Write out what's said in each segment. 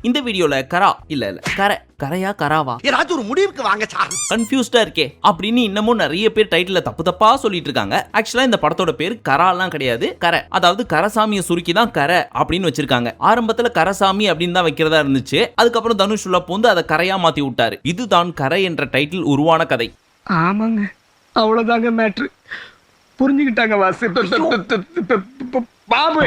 இந்த வீடியோல கரையா கராவா ஏதாச்சும் ஒரு முடிவுக்கு வாங்க சார், கன்ஃபியூஸ்டா இருக்கே அப்படின்னு இன்னமும் நிறைய பேர் டைட்டில தப்பா சொல்லிட்டு இருக்காங்க. ஆக்சுவலா இந்த படத்தோட பேர் கராலாம் கிடையாது, கரை. அதாவது கரசாமியை சுருக்கி தான் கரை அப்படின்னு வச்சிருக்காங்க. ஆரம்பத்துல கரசாமி அப்படின்னு தான் வைக்கிறதா இருந்துச்சு. அதுக்கப்புறம் தனுஷ் உள்ள பூந்து அதை கரையா மாத்தி விட்டாரு. இதுதான் கரை என்ற டைட்டில் உருவான கதை. ஆமாங்க, அவ்வளவுதாங்க மேட்ரு. புரிஞ்சுக்கிட்டாங்க வாசு.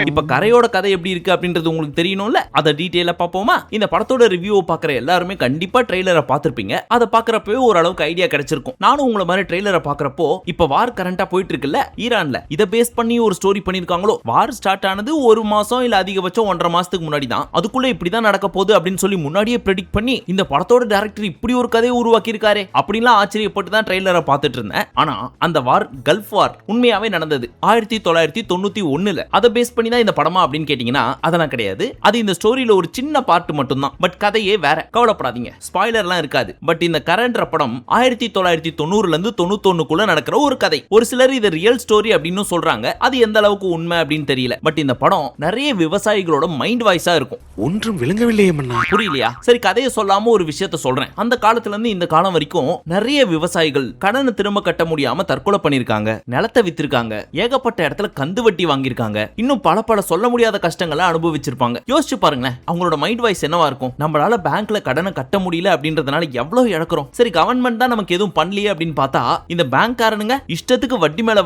இப்ப கரையோட கதை எப்படி இருக்கு அப்படின்றது உங்களுக்கு தெரியணும்ல, அதை டீடைலா பாப்போமா? இந்த படத்தோட ரிவ்யூ பாக்குற எல்லாருமே கண்டிப்பா ட்ரெய்லரை பார்த்திருப்பீங்க. அதை பாக்குறப்பவே ஓரளவுக்கு ஐடியா கிடைச்சிருக்கும். நானும் உங்களை மாதிரி ட்ரெய்லரை பாக்குறப்போ இப்ப வார் கரண்டா போயிட்டு இருக்குல்ல ஈரான்ல, இதை பேஸ் பண்ணி ஒரு ஸ்டோரி பண்ணிருக்காங்களோ. வார் ஸ்டார்ட் ஆனது ஒரு மாசம் இல்ல அதிகபட்சம் 1.5 மாசத்துக்கு முன்னாடி தான். அதுக்குள்ள இப்படிதான் நடக்க போகுது அப்படின்னு சொல்லி முன்னாடியே ப்ரெடிக்ட் பண்ணி இந்த படத்தோட டைரக்டர் இப்படி ஒரு கதையை உருவாக்கி இருக்காரு அப்படின்லாம் ஆச்சரியப்பட்டு தான் ட்ரெய்லரை பார்த்துட்டு இருந்தேன். ஆனா அந்த வார் கல்ஃப் வார் உண்மையாவே நடந்தது 1991ல. அதை பேஸ் பண்ணி தான் இந்த படமா அப்படின்னு கேட்டீங்கன்னா அதெல்லாம் கிடையாது. அது இந்த ஸ்டோரியில ஒரு சின்ன பார்ட் மட்டும் தான். பட் கதையே வேற. கவலைப்படாதீங்க, ஸ்பாயிலர்லாம் இருக்காது. பட் இந்த கரண்ட் படம் 1990ல இருந்து 91க்குள்ள நடக்கிற ஒரு கதை. ஒரு சிலர் இது ரியல் ஸ்டோரி அப்படின்னு சொல்றாங்க. அது எந்த அளவுக்கு உண்மை அப்படின்னு தெரியல. பட் இந்த படம் நிறைய விவசாயிகளோட மைண்ட் வாய்ஸா இருக்கும். ஒன்றும் விளங்கவில்லையே மன்னா. புரியலையா? சரி, கதையை சொல்லாம ஒரு விஷயத்த சொல்றேன். அந்த காலத்துல இருந்து இந்த காலம் வரைக்கும் நிறைய விவசாயிகள் கடனை திரும்ப கட்ட முடியாம தற்கொலை பண்ணிருக்காங்க, நிலத்தை வித்திருக்காங்க, ஏகப்பட்ட இடத்துல கந்து வட்டி வாங்கியிருக்காங்க, இன்னும் பல சொல்ல முடியாத கஷ்டங்களை அனுபவிச்சிருப்பாங்க. யோசிச்சு பாருங்களேன், அவங்களோட மைண்ட் வாய்ஸ் என்னவா இருக்கும்? நம்மளால பேங்க்ல கடனை கட்ட முடியல அப்படின்றதுனால எவ்வளவு இழக்கிறோம். சரி, கவர்மெண்ட் தான் நமக்கு எதுவும் பண்ணலையே அப்படின்னு பார்த்தா இந்த பேங்க் காரனுங்க இஷ்டத்துக்கு வட்டி மேல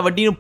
வட்டின்னு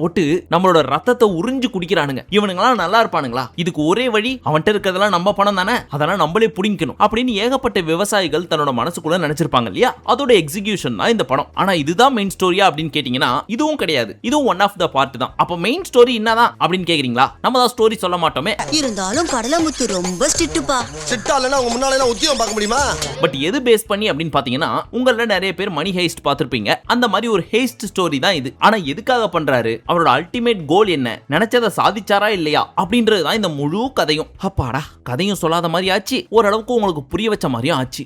போட்டு நம்மளோட ரத்தத்தை உறிஞ்சு குடிக்கிறானுங்க. இவனுங்களாம் நல்லா இருப்பானுங்களா? இதுக்கு ஒரே வழி, அவன்கிட்ட இருக்கிறதெல்லாம் நம்ம பணம் தானே, அதெல்லாம் நம்மளே புடிக்கணும் அப்படின்னு ஏகப்பட்ட விவசாயிகள் தன்னோட மனசுக்குள்ள நினைச்சிருப்பாங்க இல்லையா? அதோட எக்ஸிகியூஷன் தான் இந்த படம். ஆனா இதுதான் மெயின் ஸ்டோரியா அப்படின்னு கேட்டீங்கன்னா இதுவும் கிடையாது. இதுவும் ஒன் ஆஃப் த பார்ட் தான். அப்ப மெயின் ஸ்டோரி என்னதான் அப்படின்னு கேக்குறீங்களா? நம்ம தான் ஸ்டோரி சொல்ல மாட்டோமே. இருந்தாலும் கடலமுத்து ரொம்ப ஸ்ட்ரிக்ட்பா. சிட்டாலனா உங்க முன்னால எல்லாம் உத்தியோகம் பார்க்க முடியுமா? பட் எது பேஸ் பண்ணி அப்படின்னு பாத்தீங்கன்னா உங்கள நிறைய பேர் மணி ஹெய்ஸ்ட் பார்த்திருப்பீங்க. அந்த மாதிரி ஒரு ஹெய்ஸ்ட் ஸ்டோரி தான் இது. ஆனா எதுக்காக பண்றாரு, அவரோட அல்டிமேட் கோல் என்ன, நினைச்சதை சாதிச்சாரா இல்லையா அப்படின்றது தான் இந்த முழு கதையும். அப்பாடா, கதையும் சொல்லாத மாதிரி ஆச்சு, ஓரளவுக்கு உங்களுக்கு புரிய வச்ச மாதிரியும் ஆச்சு.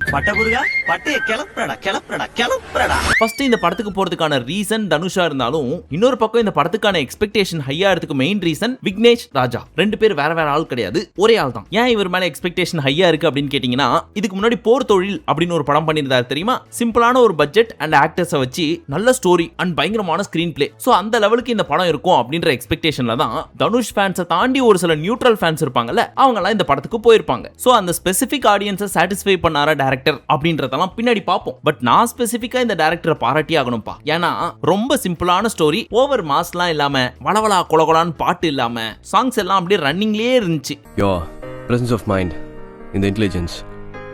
ஃபர்ஸ்ட் இந்த படத்துக்கு போறதுக்கான ரீசன் தனுஷா இருந்தாலும் இன்னொரு பக்கம் இந்த படத்துக்கான எக்ஸ்பெக்டேஷன் ஹையா இருக்கு. மெயின் ரீசன் விக்னேஷ் ராஜா. ரெண்டு பேர் வேற ஆள் கிடையாது, ஒரே ஆள் தான். ஏன் இவர் மேல எக்ஸ்பெக்டேஷன் ஹையா இருக்கு அப்படின்னு கேட்டீங்கன்னா இதுக்கு முன்னாடி போர் தொழில் அப்படின்னு ஒரு படம் பண்ணியிருந்தாரு தெரியுமா? சிம்பிளான ஒரு பட்ஜெட் அண்ட் ஆக்டர்ஸை வச்சு நல்ல ஸ்டோரி அண்ட் பயங்கரமான ஸ்கிரீன் பிளே. சோ அந்த லெவலுக்கு இந்த படம் இருக்கும் அப்படின்ற எக்ஸ்பெக்டேஷன்ல தான் தனுஷ் ஃபேன்ஸை தாண்டி ஒரு சில நியூட்ரல் ஃபேன்ஸ் இருப்பாங்கல்ல, அவங்க எல்லாம் இந்த படத்துக்கு போயிருப்பாங்க. சோ அந்த ஸ்பெசிபிக் ஆடியன்ஸை சாட்டிஸ்ஃபை பண்ணாரா டைரக்டர் அப்படின்றதெல்லாம் பின்னாடி பார்ப்போம். பட் நான் ஸ்பெசிபிக்கா இந்த டைரக்டரை பாராட்டி ஆகணும்பா. ஏன்னா ரொம்ப சிம்பிளான ஸ்டோரி, ஓவர் மாஸ்லாம் இல்லாம வளவளா கொலகொலான்னு பாட்டு இல்லாம சாங்ஸ் எல்லாம் அப்படியே ரன்னிங்லயே இருந்துச்சு. Your presence of mind in the intelligence,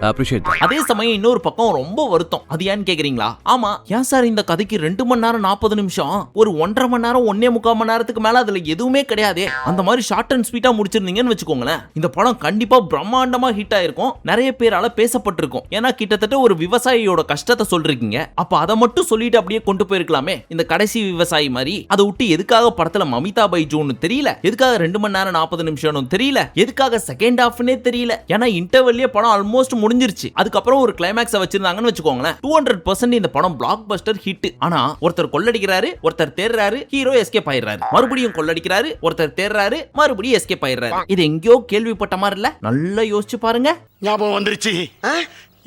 I appreciate that. அதே சமயம் இன்னொரு பக்கம் ரொம்ப வருத்தம். அது ஏன்னு கேக்குறீங்களா? ஆமா, ஏன் சார் இந்த கதைக்கு 2 மணி நேரம் 40 நிமிஷம், ஒரு 1.5 மணி நேரம் 1.25 மணி நேரத்துக்கு மேல அதுல எதுவுமே கிடையாது, அந்த மாதிரி ஷார்ட் அண்ட் ஸ்வீட்டா முடிச்சிருந்தீங்கன்னு வச்சுக்கோங்களேன், இந்த படம் கண்டிப்பா பிரம்மாண்டமா ஹிட் ஆயிருக்கும், நிறைய பேரால பேசப்பட்டிருக்கும். ஏன்னா கிட்டத்தட்ட ஒரு விவசாயியோட கஷ்டத்தை சொல்றீங்க, அப்ப அதை மட்டும் சொல்லிட்டு அப்படியே கொண்டு போயிருக்கலாமே. இந்த கடைசி விவசாயி மாதிரி அதை விட்டு எதுக்காக படத்துல மமிதா பைஜூன்னு தெரியல, எதுக்காக 2 மணி நேரம் 40 நிமிஷம் தெரியல, எதுக்காக செகண்ட் ஹாஃப்னே தெரியல. ஏன்னா இன்டர்வெல்லே படம் ஆல்மோஸ்ட் முடிஞ்சிருச்சு. அதுக்கப்புறம் ஒரு கிளைமாக்ஸ் வச்சிருந்தாங்கன்னு வச்சுக்கோங்களேன், 200% இந்த படம் பிளாக் பஸ்டர் ஹிட். ஆனா ஒருத்தர் கொள்ளடிக்கிறாரு, ஒருத்தர் தேர்றாரு, ஹீரோ எஸ்கேப் ஆயிடுறாரு, மறுபடியும் கொள்ளடிக்கிறாரு, ஒருத்தர் தேர்றாரு, மறுபடியும் எஸ்கேப் ஆயிடுறாரு. இது எங்கேயோ கேள்விப்பட்ட மாதிரி இல்ல? நல்லா யோசிச்சு பாருங்க. ஞாபகம் வந்துருச்சு,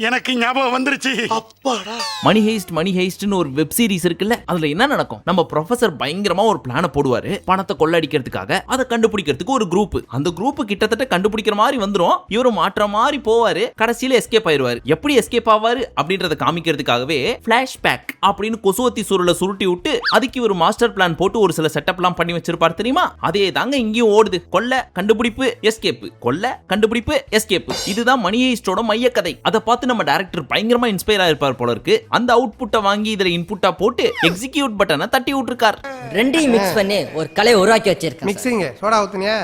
எனக்கு ஞாபகம் வந்துருச்சு. அப்பாடா, மணி ஹெய்ஸ்ட்னு ஒரு வெப் சீரிஸ் இருக்குல்ல, அதுல என்ன நடக்கும்? நம்ம ப்ரொஃபசர் பயங்கரமா ஒரு பிளான போடுவாரு, பணத்தை கொள்ளடிக்கிறதுக்காக. அதை கண்டுபிடிக்கிறதுக்கு ஒரு குரூப், அந்த குரூப் கிட்டத்தட்ட கண்டுபிடிக்கிற மாதிரி வந்துரும், இவரும் மாற்ற மாதிரி போவாரு, கடைசியில எஸ்கேப் ஆயிருவாரு. எப்படி எஸ்கேப் ஆவாரு அப்படின்றத காமிக்கிறதுக்காகவே பிளாஷ்பேக் அப்படின்னு கொசுவத்தி சுருளை சுருட்டி விட்டு அதுக்கு ஒரு மாஸ்டர் பிளான் போட்டு ஒரு சில செட்டப்லாம் பண்ணி வச்சிருப்பாரு தெரியுமா? அதே தாங்க இங்கேயும் ஓடுது. கொல்ல கண்டுபிடிப்பு எஸ்கேப், கொல்ல கண்டுபிடிப்பு எஸ்கேப். இதுதான் மணி ஹெய்ஸ்டோட மைய கதை. அதை பார்த்து நம்ம டைரக்டர் பயங்கரமா இன்ஸ்பயர் ஆயிருப்பார் போல இருக்கு. அந்த அவுட்புட்டை வாங்கி இதுல இன்புட்டா போட்டு எக்ஸிக்யூட் பட்டனை தட்டி விட்டுருக்கார். ரெண்டையும் மிக்ஸ் பண்ணி ஒரு கலை உருவாக்கி வச்சிருக்கேன். மிக்சிங் சோடா ஊத்துனியா?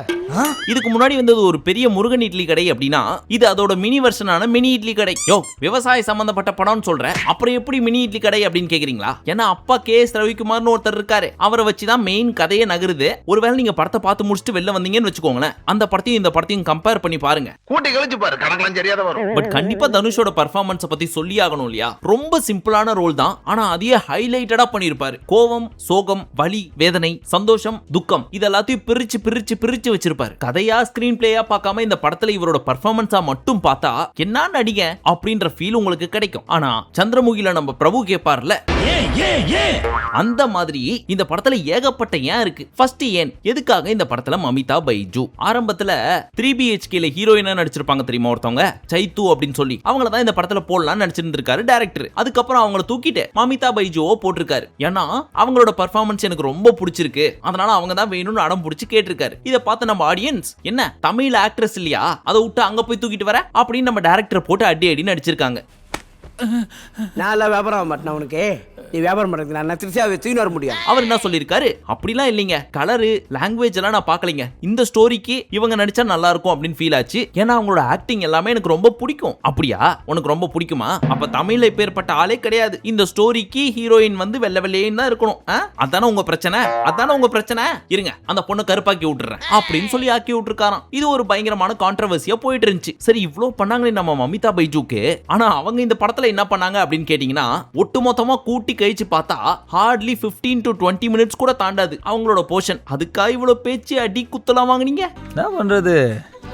இதுக்கு முன்னாடி வந்தது ஒரு பெரிய முருகன் இட்லி கடை அப்படின்னா இது அதோட மினி வெர்ஷனான மினி இட்லி கடை. யோ, விவசாய சம்பந்தப்பட்ட படம்னு சொல்றேன், அப்புறம் எப்படி மினி இட்லி கடை அப்படின்னு கேக்குறீங்களா? ஏன்னா அப்பா KS ரவிக்குமார்னு ஒருத்தர் இருக்காரு, அவரை வச்சுதான் மெயின் கதையே நகருது. ஒருவேளை நீங்க படத்தை பார்த்து முடிச்சுட்டு வெளில வந்தீங்கன்னு வச்சுக்கோங்களேன், அந்த படத்தையும் இந்த படத்தையும் கம்பேர் பண்ணி பாருங்க, கூட்டி கழிச்சு பாரு, கணக்கெல்லாம் சரியாத வரும். பட் கண்டிப்பா தனுஷோட பர்ஃபார்மன்ஸ் பத்தி சொல்லி ஆகணும் இல்லையா? ரொம்ப சிம்பிளான ரோல் தான், ஆனா அதையே ஹைலைட்டடா பண்ணிருப்பாரு. கோவம், சோகம், வலி, வேதனை, சந்தோஷம், துக்கம் இதெல்லாத்தையும் பிரிச்சு பிரிச்சு பிரிச்சு வச்சிருப்பாரு. நடிச்சிருப்பாரு. கதையா ஸ்கிரீன் பிளேயா பார்க்காம இந்த படத்துல இவரோட பெர்ஃபார்மன்ஸா மட்டும் பார்த்தா என்ன நடிக அப்படின்ற ஃபீல் உங்களுக்கு கிடைக்கும். ஆனா சந்திரமுகில நம்ம பிரபு கேட்பார்ல, அந்த மாதிரி இந்த படத்துல ஏகப்பட்ட ஏன் இருக்கு. ஃபர்ஸ்ட் ஏன், எதுக்காக இந்த படத்துல மமிதா பைஜு ஆரம்பத்துல 3BHKல ஹீரோயினா நடிச்சிருப்பாங்க தெரியுமா ஒருத்தவங்க, சைத்து அப்படின்னு சொல்லி, அவங்கள தான் இந்த படத்துல போடலாம்னு நடிச்சிருந்திருக்காரு டைரக்டர். அதுக்கப்புறம் அவங்கள தூக்கிட்டு மமிதா பைஜுவோ போட்டிருக்காரு. ஏன்னா அவங்களோட பெர்ஃபார்மன்ஸ் எனக்கு ரொம்ப பிடிச்சிருக்கு, அதனால அவங்க தான் வேணும்னு அடம் பிடிச்சி கேட்டிருக்காரு. இதை பார்த்து நம்ம ஆடியன்ஸ், என்ன தமிழ் ஆக்ட்ரஸ் இல்லையா, அதை விட்டு அங்க போய் தூக்கிட்டு வர அப்படின்னு நம்ம டைரக்டர் போட்டு அடி அடி நடிச்சிருக்காங்க. நான் எல்லாம் வியாபாரம் மாட்டேன் உனக்கு, நீ வியாபாரம் பண்ணுறது நான் திருச்சியாக தூக்கி வர முடியும். அவர் என்ன சொல்லியிருக்காரு, அப்படிலாம் இல்லைங்க, கலரு லாங்குவேஜ் எல்லாம் நான் பார்க்கலைங்க, இந்த ஸ்டோரிக்கு இவங்க நடிச்சா நல்லா இருக்கும் அப்படின்னு ஃபீல் ஆச்சு. ஏன்னா அவங்களோட ஆக்டிங் எல்லாமே எனக்கு ரொம்ப பிடிக்கும். அப்படியா, உனக்கு ரொம்ப பிடிக்குமா, அப்ப தமிழ்ல பேர்பட்ட ஆளே கிடையாது, இந்த ஸ்டோரிக்கு ஹீரோயின் வந்து வெள்ளை வெள்ளையன்னு தான் இருக்கணும், அதானே உங்க பிரச்சனை, அதானே உங்க பிரச்சனை, இருங்க அந்த பொண்ணை கருப்பாக்கி விட்டுறேன் அப்படின்னு சொல்லி ஆக்கி விட்டுருக்காராம். இது ஒரு பயங்கரமான கான்ட்ரவர்சியா போயிட்டு இருந்துச்சு. சரி இவ்ளோ பண்ணாங்களே நம்ம மமிதா பைஜுக்கு, ஆனா அவங்க இந்த படத்துல என்ன பண்ணாங்க அப்படின்னு கேட்டீங்கன்னா, ஒட்டுமொத்தமா கூட்டி கழிச்சு பார்த்தா ஹார்ட்லி 15 to 20 மினிட்ஸ் கூட தாண்டாது அவங்களோட போர்ஷன். அதுக்காக இவ்வளவு பேச்சு அடி குத்தலாம் வாங்குனீங்க, என்ன பண்றது,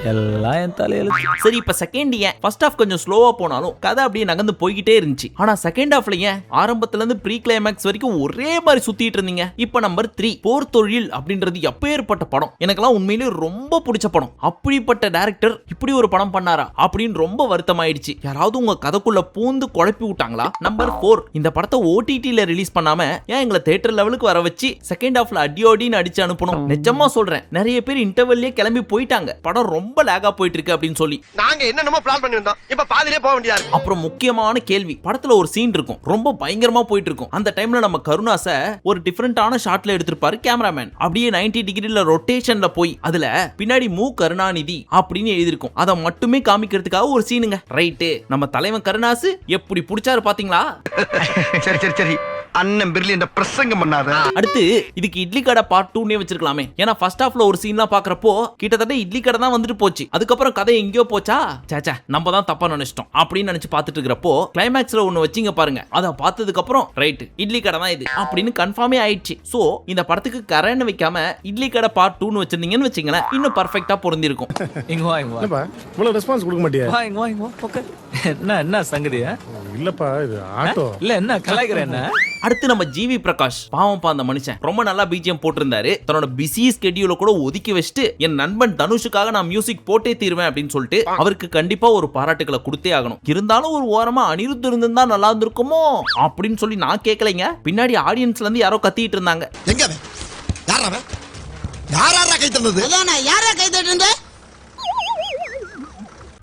எல்லாம் என் தலையெழுத்து. சரி இப்ப செகண்ட் ஏன், ஃபர்ஸ்ட் ஹாஃப் கொஞ்சம் ஸ்லோவா போனாலும் கதை அப்படியே நகர்ந்து போய்கிட்டே இருந்துச்சு. ஆனா செகண்ட் ஹாஃப்ல ஏன் ஆரம்பத்துல இருந்து ப்ரீ கிளைமேக்ஸ் வரைக்கும் ஒரே மாதிரி சுத்திட்டு இருந்தீங்க. இப்ப நம்பர் 3 போர் தொழில் அப்படின்றது எப்பேற்பட்ட படம், எனக்கெல்லாம் உண்மையிலேயே ரொம்ப பிடிச்ச படம். அப்படிப்பட்ட டைரக்டர் இப்படி ஒரு படம் பண்ணாரா அப்படின்னு ரொம்ப வருத்தமாயிடுச்சு. யாராவது உங்க கதைக்குள்ள பூந்து குழப்பி விட்டாங்களா. நம்பர் 4, இந்த படத்தை OTTல ரிலீஸ் பண்ணாம ஏன் எங்களை தியேட்டர் லெவலுக்கு வர வச்சு செகண்ட் ஹாஃப்ல அடியோடின்னு அடிச்சு அனுப்பணும். நிஜமா சொல்றேன், நிறைய பேர் இன்டர்வெல்லே கிளம்பி போயிட்டாங்க, படம் ரொம்ப லேகா போயிட்டு இருக்கு அப்படின்னு சொல்லி. நாங்க என்னென்னமோ பிளான் பண்ணி வந்தோம், இப்ப பாதியிலே போக வேண்டியது. அப்புறம் முக்கியமான கேள்வி, படத்துல ஒரு சீன் இருக்கும் ரொம்ப பயங்கரமா போயிட்டு இருக்கும். அந்த டைம்ல நம்ம கருணாச ஒரு டிஃபரெண்டான ஷாட்ல எடுத்திருப்பாரு கேமராமேன். அப்படியே 90 டிகிரில ரொட்டேஷன்ல போய் அதுல பின்னாடி மு கருணாநிதி அப்படின்னு எழுதிருக்கும். அதை மட்டுமே காமிக்கிறதுக்காக ஒரு சீனுங்க. ரைட்டு, நம்ம தலைவன் கருணாசு எப்படி புடிச்சாரு பாத்தீங்களா. சரி சரி சரி, அண்ணன் பிரில்லியன்ட் பிரசங்கம் பண்ணாத. அடுத்து இதுக்கு இட்லி கடை பார்ட் 2 வச்சிருக்கலாமே. ஏன்னா ஃபர்ஸ்ட் ஹாஃப்ல ஒரு சீன்லாம் பாக்குறப்போ கிட்டத்தட்ட இட்லி கடை தான் வந்துட்டு போச்சு. அதுக்கப்புறம் கதை எங்கேயோ போச்சா, சேச்சா நம்ம தான் தப்பா நினைச்சிட்டோம் அப்படின்னு நினைச்சு பார்த்துட்டு இருக்கிறப்போ கிளைமேக்ஸ்ல ஒன்னு வச்சிங்க பாருங்க, அதை பார்த்ததுக்கு அப்புறம் ரைட் இட்லி கடை தான் இது அப்படின்னு கன்ஃபார்மே ஆயிடுச்சு. சோ இந்த படத்துக்கு கரைன்னு வைக்காம இட்லி கடை பார்ட் 2 வச்சிருந்தீங்கன்னு வச்சுங்களேன், இன்னும் பர்ஃபெக்டா பொருந்தி இருக்கும். இங்க வா, இங்க வா. இவ்வளவு ரெஸ்பான்ஸ் கொடுக்க மாட்டியா? வா, இங்க வா, இங்க வா. ஓகே. என்ன சங்கதியா? இல்லப்பா இது ஆட்டோ இல்ல என்ன கலாய்க்கிற என்ன? அடுத்து நம்ம ஜிவி பிரகாஷ், பாவம்பா அந்த மனுஷன் ரொம்ப நல்லா பிஜிஎம் போட்டிருந்தாரு. தன்னோட பிஸி ஸ்கெடியூல கூட ஒதுக்கி வச்சுட்டு என் நண்பன் தனுஷுக்காக நான் மியூசிக் போட்டே தீருவேன் அப்படின்னு சொல்லிட்டு அவருக்கு கண்டிப்பா ஒரு பாராட்டுகளை கொடுத்தே ஆகணும். இருந்தாலும் ஒரு ஓரமா அனிருத் இருந்தா நல்லா இருந்திருக்குமோ அப்படின்னு சொல்லி நான் கேட்கலைங்க. பின்னாடி ஆடியன்ஸ்ல இருந்து யாரோ கத்திட்டு இருந்தாங்க. எங்க யாரா கை தந்தது? யாரா கை தட்டுறது?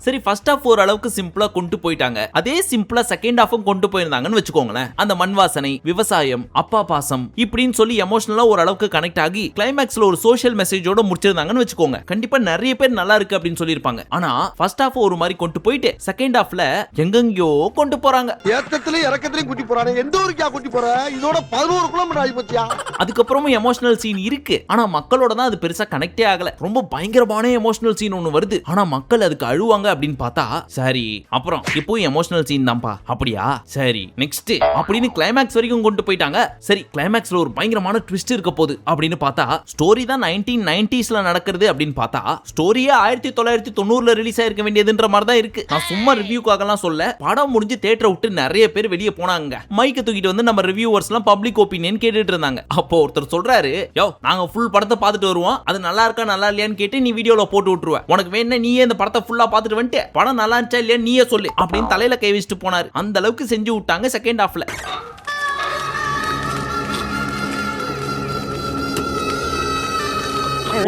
சரி ஃபர்ஸ்ட் ஹாஃப் ஒரு அளவுக்கு சிம்பிளா கொண்டு போயிட்டாங்க. அதே சிம்பிளா செகண்ட் ஹாஃபும் கொண்டு போயிருந்தாங்கன்னு வச்சுக்கோங்களேன். அந்த மண் வாசனை, விவசாயம், அப்பா பாசம் இப்படின்னு சொல்லி எமோஷனலா ஒரு அளவுக்கு கனெக்ட் ஆகி கிளைமேக்ஸ்ல ஒரு சோஷியல் மெசேஜோட முடிச்சிருந்தாங்கன்னு வச்சுக்கோங்க. கண்டிப்பா நிறைய பேர் நல்லா இருக்கு அப்படின்னு சொல்லியிருப்பாங்க. ஆனா ஃபர்ஸ்ட் ஹாஃப் ஒரு மாதிரி கொண்டு போயிட்டு செகண்ட் ஹாஃப்ல எங்கெங்கயோ கொண்டு போறாங்க. ஏத்தத்திலயும் இறக்கத்திலயும் கூட்டி போறானே, எந்த ஊருக்கா கூட்டி போற? இதோட 11 கிலோமீட்டர் ஆகி போச்சியா? அதுக்கப்புறமும் எமோஷனல் சீன் இருக்கு, ஆனா மக்களோட தான் அது பெருசா கனெக்டே ஆகல. ரொம்ப பயங்கரமான எமோஷனல் சீன் ஒன்னு வருது, ஆனா மக்கள் அதுக்கு அழுவாங்க அப்படின்னு பார்த்தா சரி அப்புறம் இப்போ எமோஷனல் சீன் தான்ப்பா, அப்படியா சரி நெக்ஸ்ட் அப்படின்னு கிளைமேக்ஸ் வரைக்கும் கொண்டு போயிட்டாங்க. சரி கிளைமேக்ஸ்ல ஒரு பயங்கரமான ட்விஸ்ட் இருக்க போகுது அப்படின்னு பார்த்தா ஸ்டோரி தான் 1990ஸ்ல நடக்கிறது அப்படின்னு பார்த்தா ஸ்டோரியே 1990ல ரிலீஸ் ஆயிருக்க வேண்டியதுன்ற மாதிரி தான் இருக்கு. நான் சும்மா ரிவ்யூக்காகலாம் சொல்ல, படம் முடிஞ்சு தியேட்டரை விட்டு நிறைய பேர் வெளியே போனாங்க. மைக்க தூக்கிட்டு வந்து நம்ம ரிவ்யூவர்ஸ் எல்லாம் பப்ளிக் ஒப்பீனியன் கேட்டுட்டு இருந்தாங்க. அப்போ ஒருத்தர் சொல்றாரு, யோ நாங்க ஃபுல் படத்தை பார்த்துட்டு வருவோம், அது நல்லா இருக்கா நல்லா இல்லையான்னு கேட்டு நீ வீடியோல போட்டு விட்டுருவ, உனக்கு வேணா நீயே இந்த படத்தை ஃபுல்லா பார்த்துட்டு வந்துட்டு படம் நல்லா இருந்துச்சா இல்லையா நீயே சொல்லு அப்படின்னு தலையில கை வச்சுட்டு போனாரு. அந்த அளவுக்கு செஞ்சு விட்டாங்க செகண்ட் ஹாஃப்ல.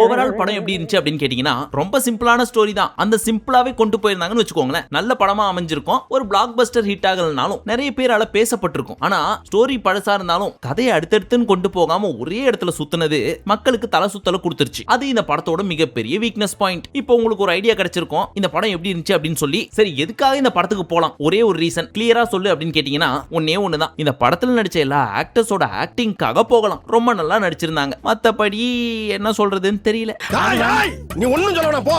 ஓவரால் படம் எப்படி இருந்துச்சு அப்படின்னு கேட்டீங்கன்னா ரொம்ப சிம்பிளான ஸ்டோரி தான். அந்த சிம்பிளாவே கொண்டு போயிருந்தாங்கன்னு வச்சுக்கோங்களேன், நல்ல படமா அமைஞ்சிருக்கும். ஒரு பிளாக் பஸ்டர் ஹிட் ஆகலனாலும் நிறைய பேரால பேசப்பட்டிருக்கும். ஆனா ஸ்டோரி பழசா இருந்தாலும் கதையை அடுத்தடுத்துன்னு கொண்டு போகாம ஒரே இடத்துல சுத்துனது மக்களுக்கு தலை சுத்தல கொடுத்துருச்சு. அது இந்த படத்தோட மிகப்பெரிய வீக்னஸ் பாயிண்ட். இப்போ உங்களுக்கு ஒரு ஐடியா கிடைச்சிருக்கும் இந்த படம் எப்படி இருந்துச்சு அப்படின்னு சொல்லி. சரி எதுக்காக இந்த படத்துக்கு போலாம், ஒரே ஒரு ரீசன் கிளியரா சொல்லு அப்படின்னு கேட்டீங்கன்னா ஒன்னே ஒண்ணுதான், இந்த படத்துல நடிச்ச எல்லா ஆக்டர்ஸோட ஆக்டிங்காக போகலாம். ரொம்ப நல்லா நடிச்சிருந்தாங்க, மத்தபடி என்ன சொல்றதுன்னு தெரியல. நீ ஒண்ணும் சொல்ல போ.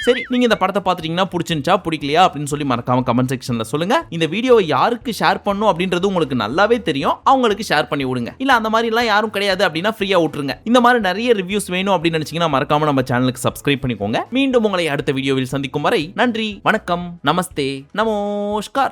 சரி, நீங்க இந்த படத்தை பார்த்துட்டீங்கன்னா பிடிச்சிருந்துச்சா பிடிக்கலையா அப்படின்னு சொல்லி மறக்காம கமெண்ட் செக்ஷன்ல சொல்லுங்க. இந்த வீடியோவை யாருக்கு ஷேர் பண்ணணும் அப்படின்றது உங்களுக்கு நல்லாவே தெரியும், அவங்களுக்கு ஷேர் பண்ணி விடுங்க. இல்ல அந்த மாதிரி எல்லாம் யாரும் கிடையாது அப்படின்னா ஃப்ரீயா விட்டுருங்க. இந்த மாதிரி நிறைய ரிவ்யூஸ் வேணும் அப்படின்னு நினைச்சீங்கன்னா மறக்காம நம்ம சேனலுக்கு சப்ஸ்கிரைப் பண்ணிக்கோங்க. மீண்டும் உங்களை அடுத்த வீடியோவில் சந்திக்கும் வரை நன்றி, வணக்கம், நமஸ்தே, நமஸ்கார்.